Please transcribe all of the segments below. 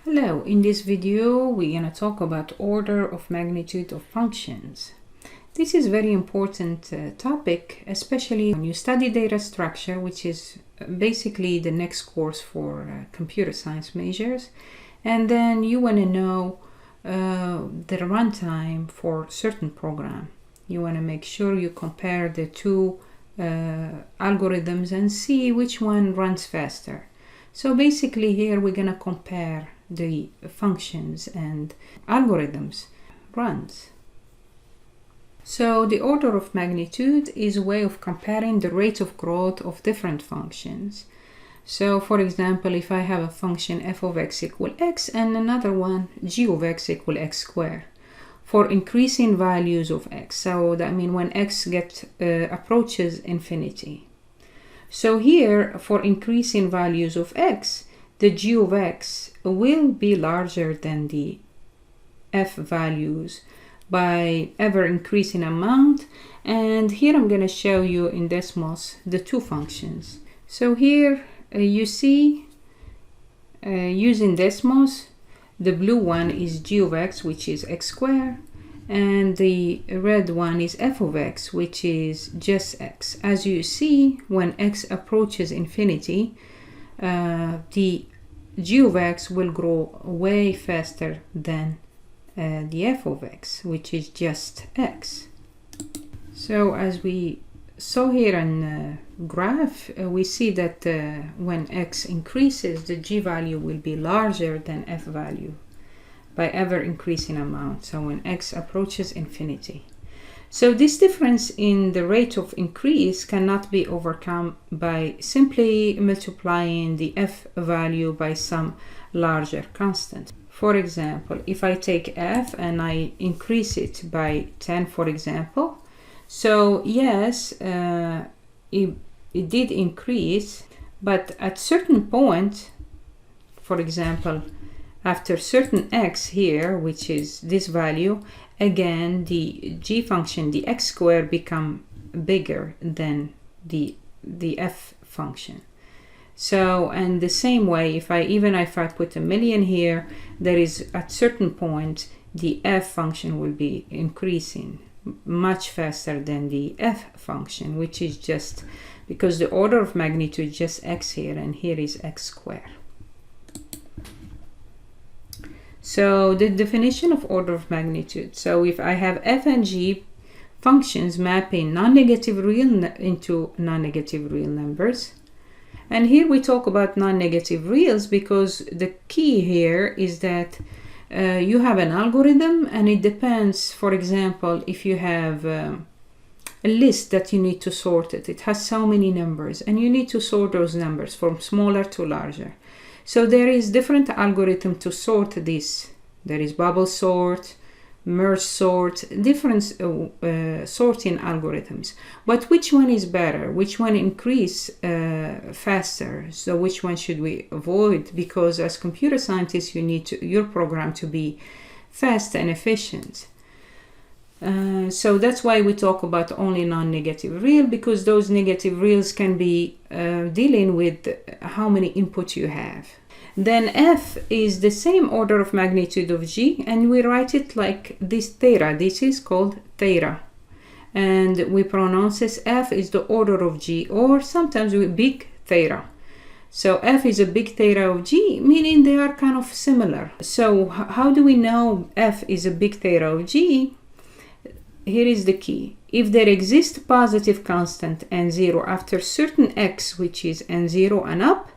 Hello, in this video we're going to talk about order of magnitude of functions. This is a very important topic, especially when you study data structure, which is basically the next course for computer science majors, and then you want to know the runtime for certain program. You want to make sure you compare the two algorithms and see which one runs faster. So basically here we're going to compare the functions and algorithms runs. So the order of magnitude is a way of comparing the rate of growth of different functions. So for example, if I have a function f of x equal x and another one g of x equal x squared for increasing values of x. So that means when x approaches infinity. So here for increasing values of x, the g of x will be larger than the f values by ever increasing amount. And here I'm going to show you in Desmos the two functions. So here you see using Desmos, the blue one is g of x, which is x squared, and the red one is f of x, which is just x. As you see, when x approaches infinity, the g of x will grow way faster than the f of x, which is just x. So as we saw here in the graph, we see that when x increases, the g value will be larger than f value by ever increasing amount. So when x approaches infinity. So this difference in the rate of increase cannot be overcome by simply multiplying the f value by some larger constant. For example, if I take f and I increase it by 10, for example, so yes, it did increase, but at certain point, for example, after certain x here, which is this value, again the g function, the x squared, become bigger than the f function. So, and the same way, if I put a million here, there is at certain point the f function will be increasing much faster than the f function, which is just because the order of magnitude is just x here, and here is x squared. So the definition of order of magnitude. So if I have f and g functions mapping non-negative real into non-negative real numbers, and here we talk about non-negative reals because the key here is that you have an algorithm, and it depends. For example, if you have a list that you need to sort it has so many numbers, and you need to sort those numbers from smaller to larger. So there is different algorithm to sort this. There is bubble sort, merge sort, different sorting algorithms. But which one is better? Which one increase faster? So which one should we avoid? Because as computer scientists, you need your program to be fast and efficient. So that's why we talk about only non-negative real, because those negative reals can be dealing with how many inputs you have. Then f is the same order of magnitude of g, and we write it like this theta. This is called theta, and we pronounce this f is the order of g, or sometimes we big theta. So f is a big theta of g, meaning they are kind of similar. So how do we know f is a big theta of g? Here is the key. If there exists positive constant n0 after certain x, which is n0 and up,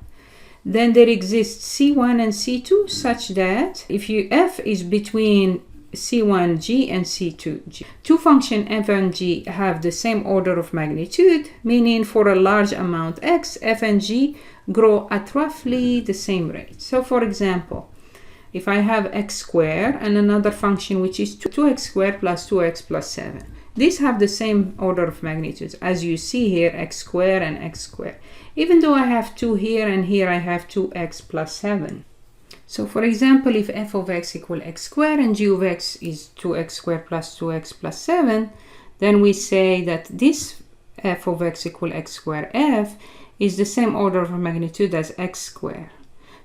then there exists c1 and c2 such that if f is between c1g and c2g, two functions f and g have the same order of magnitude, meaning for a large amount x, f and g grow at roughly the same rate. So for example, if I have x squared and another function which is 2x squared plus 2x plus 7, these have the same order of magnitudes. As you see here, x squared and x squared. Even though I have 2 here and here I have 2x plus 7. So for example, if f of x equal x squared and g of x is 2x squared plus 2x plus 7, then we say that this f of x equal x squared f is the same order of magnitude as x squared.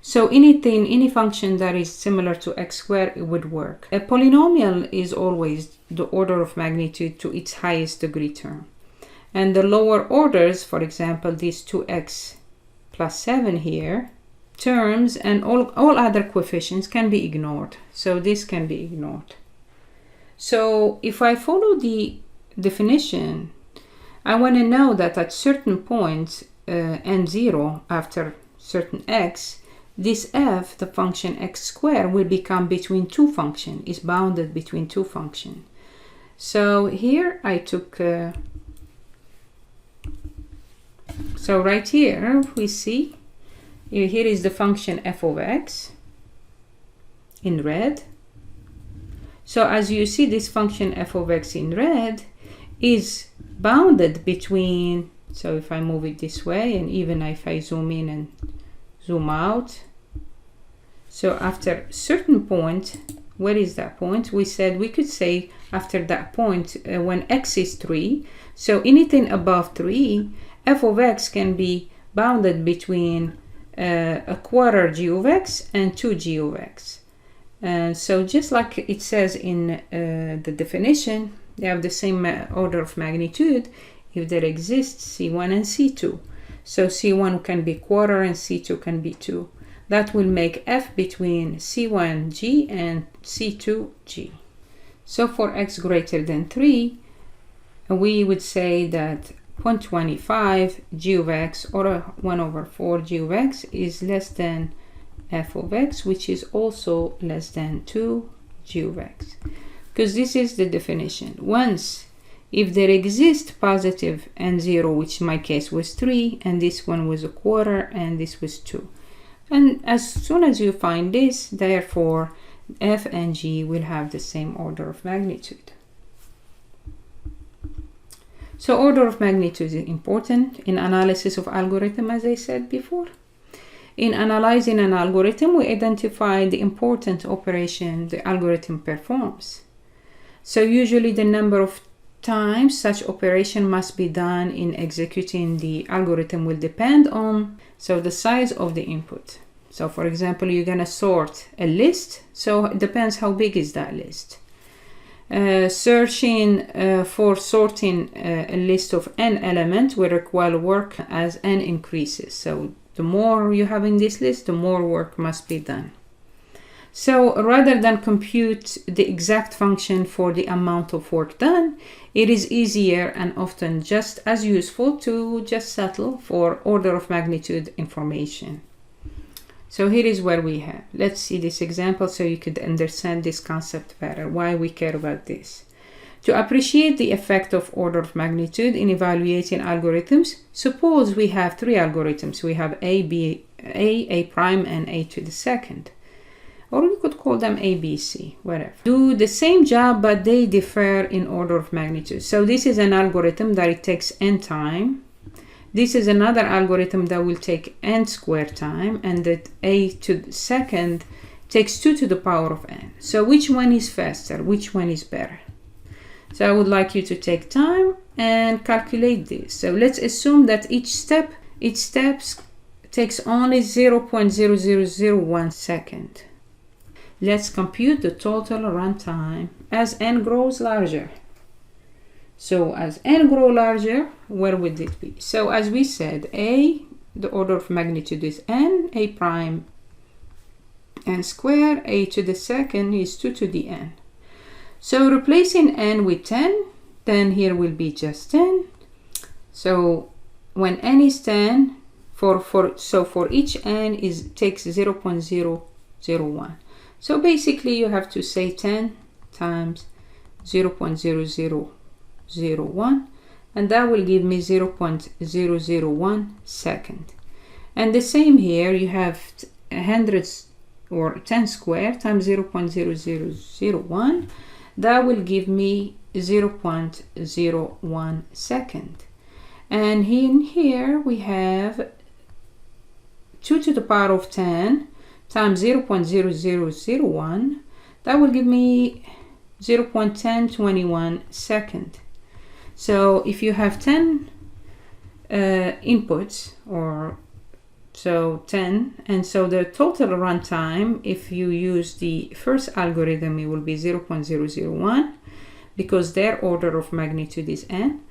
So any function that is similar to x squared, it would work. A polynomial is always the order of magnitude to its highest degree term. And the lower orders, for example, these 2x plus 7 here, terms and all other coefficients can be ignored. So this can be ignored. So if I follow the definition, I want to know that at certain points n0 after certain x, this f, the function x squared, will become between two functions, is bounded between two functions. So here I took, so right here we see, here is the function f of x in red. So as you see, this function f of x in red is bounded between, so if I move it this way, and even if I zoom in and zoom out, so after certain point, where is that point? We said we could say after that point when x is 3, so anything above 3, f of x can be bounded between a quarter g of x and 2g of x. So just like it says in the definition, they have the same order of magnitude if there exists c1 and c2. So c1 can be quarter and c2 can be 2. That will make f between c1g and c2g. So for x greater than 3, we would say that 0.25 g of x or 1 over 4 g of x is less than f of x, which is also less than 2 g of x. Because this is the definition. Once, if there exists positive n0, which in my case was 3, and this one was a quarter, and this was 2. And as soon as you find this, therefore, f and g will have the same order of magnitude. So order of magnitude is important in analysis of algorithm, as I said before. In analyzing an algorithm, we identify the important operation the algorithm performs. So usually the number of times such operation must be done in executing the algorithm will depend on the size of the input. So for example, you're going to sort a list, so it depends how big is that list. Searching for sorting a list of n elements will require work as n increases. So the more you have in this list, the more work must be done. So rather than compute the exact function for the amount of work done, it is easier and often just as useful to just settle for order of magnitude information. So here is where we have. Let's see this example so you could understand this concept better, why we care about this. To appreciate the effect of order of magnitude in evaluating algorithms, suppose we have 3 algorithms. We have A, B, A prime, and A to the second. Or we could call them A, B, C, whatever. Do the same job, but they differ in order of magnitude. So this is an algorithm that it takes n time. This is another algorithm that will take n squared time, and that A to the second takes 2 to the power of n. So which one is faster? Which one is better? So I would like you to take time and calculate this. So let's assume that each step takes only 0.0001 second. Let's compute the total runtime as n grows larger. So as n grow larger, where would it be? So as we said, A, the order of magnitude is n, A prime n squared, A to the second is 2 to the n. So replacing n with 10, then here will be just 10. So when n is 10, for each n takes 0.001. So basically you have to say 10 times 0.0001, and that will give me 0.001 second. And the same here, you have 100 or 10 squared times 0.0001. That will give me 0.01 second. And in here we have 2 to the power of 10 times 0.0001. That will give me 0.1021 second. So if you have 10 inputs, or so 10, and so the total runtime, if you use the first algorithm, it will be 0.001 because their order of magnitude is n.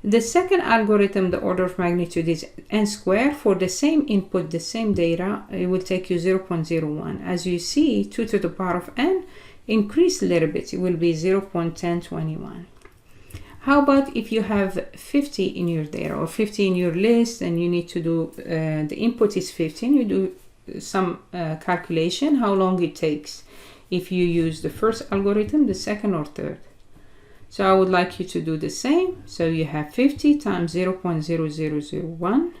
The second algorithm, the order of magnitude is n squared. For the same input, the same data, it will take you 0.01. As you see, 2 to the power of n increased a little bit. It will be 0.1021. How about if you have 50 in your data or 50 in your list and you need to do, the input is 15, you do some calculation, how long it takes if you use the first algorithm, the second or third. So I would like you to do the same. So you have 50 times 0.0001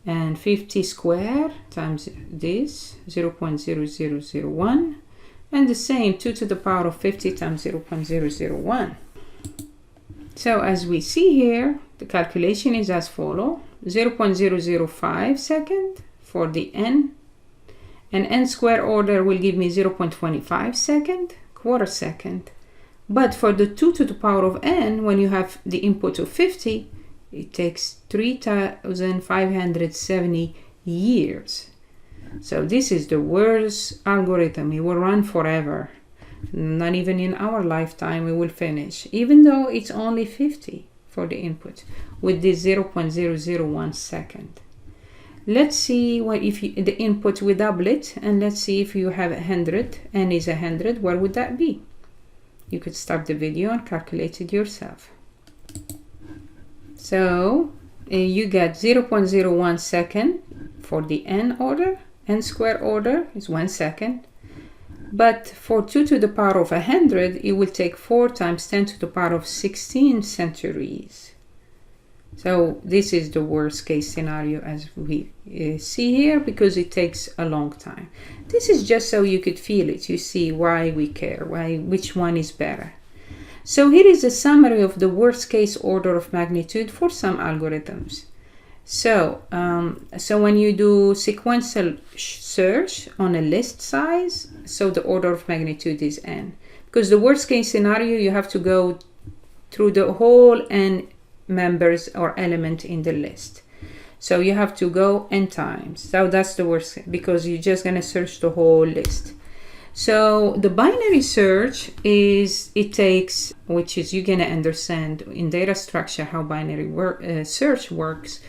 and 50 squared times this 0.0001 and the same 2 to the power of 50 times 0.001. So as we see here, the calculation is as follows: 0.005 second for the n, and n square order will give me 0.25 second, quarter second. But for the 2 to the power of n, when you have the input of 50, it takes 3,570 years. So this is the worst algorithm. It will run forever. Not even in our lifetime it will finish, even though it's only 50 for the input with this 0.001 second. Let's see what if you, the input we double it, and let's see if you have 100, n is 100, what would that be? You could stop the video and calculate it yourself. So you get 0.01 second for the n order. N square order is 1 second. But for 2 to the power of 100, it will take 4 times 10 to the power of 16 centuries. So this is the worst case scenario as we see here, because it takes a long time. This is just so you could feel it. You see why we care, which one is better. So here is a summary of the worst case order of magnitude for some algorithms. So, when you do sequential search on a list size, so the order of magnitude is n. Because the worst case scenario, you have to go through the whole n members or element in the list. So you have to go n times. So that's the worst, because you're just going to search the whole list. So the binary search is, it takes, which is you're going to understand in data structure how binary search works.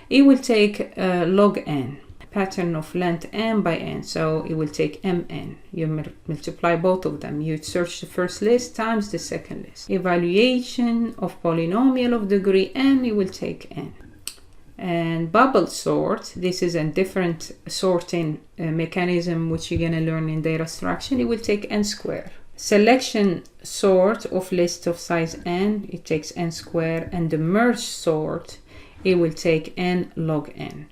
It will take log n, pattern of length m by n, so it will take mn. You multiply both of them. You search the first list times the second list. Evaluation of polynomial of degree n, it will take n. And bubble sort, this is a different sorting mechanism which you're going to learn in data structure. It will take n squared. Selection sort of list of size n, it takes n squared, and the merge sort, it will take n log n.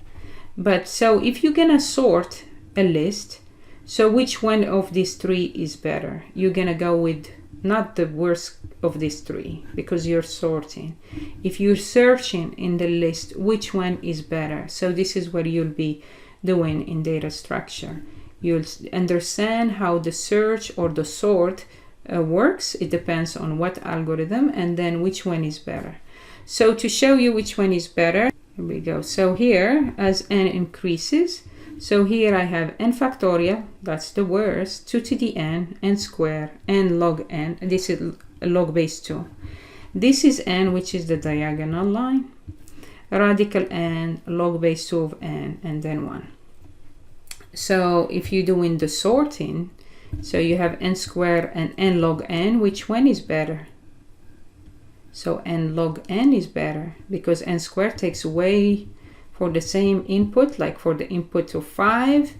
But so if you're gonna sort a list, so which one of these three is better? You're gonna go with not the worst of these three, because you're sorting. If you're searching in the list, which one is better? So this is what you'll be doing in data structure. You'll understand how the search or the sort works. It depends on what algorithm, and then which one is better. So to show you which one is better, here we go. So here, as n increases, so here I have n factorial, that's the worst, 2 to the n, n squared, n log n, this is log base 2. This is n, which is the diagonal line, radical n, log base 2 of n, and then 1. So if you're doing the sorting, so you have n squared and n log n, which one is better? So n log n is better, because n squared takes away for the same input, like for the input of 5.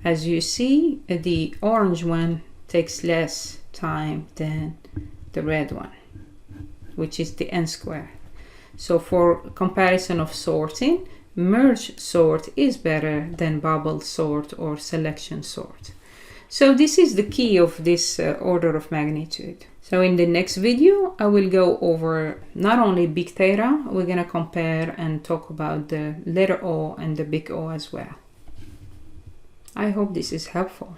As you see, the orange one takes less time than the red one, which is the n squared. So for comparison of sorting, merge sort is better than bubble sort or selection sort. So this is the key of this order of magnitude. So in the next video, I will go over not only big theta, we're going to compare and talk about the letter O and the big O as well. I hope this is helpful.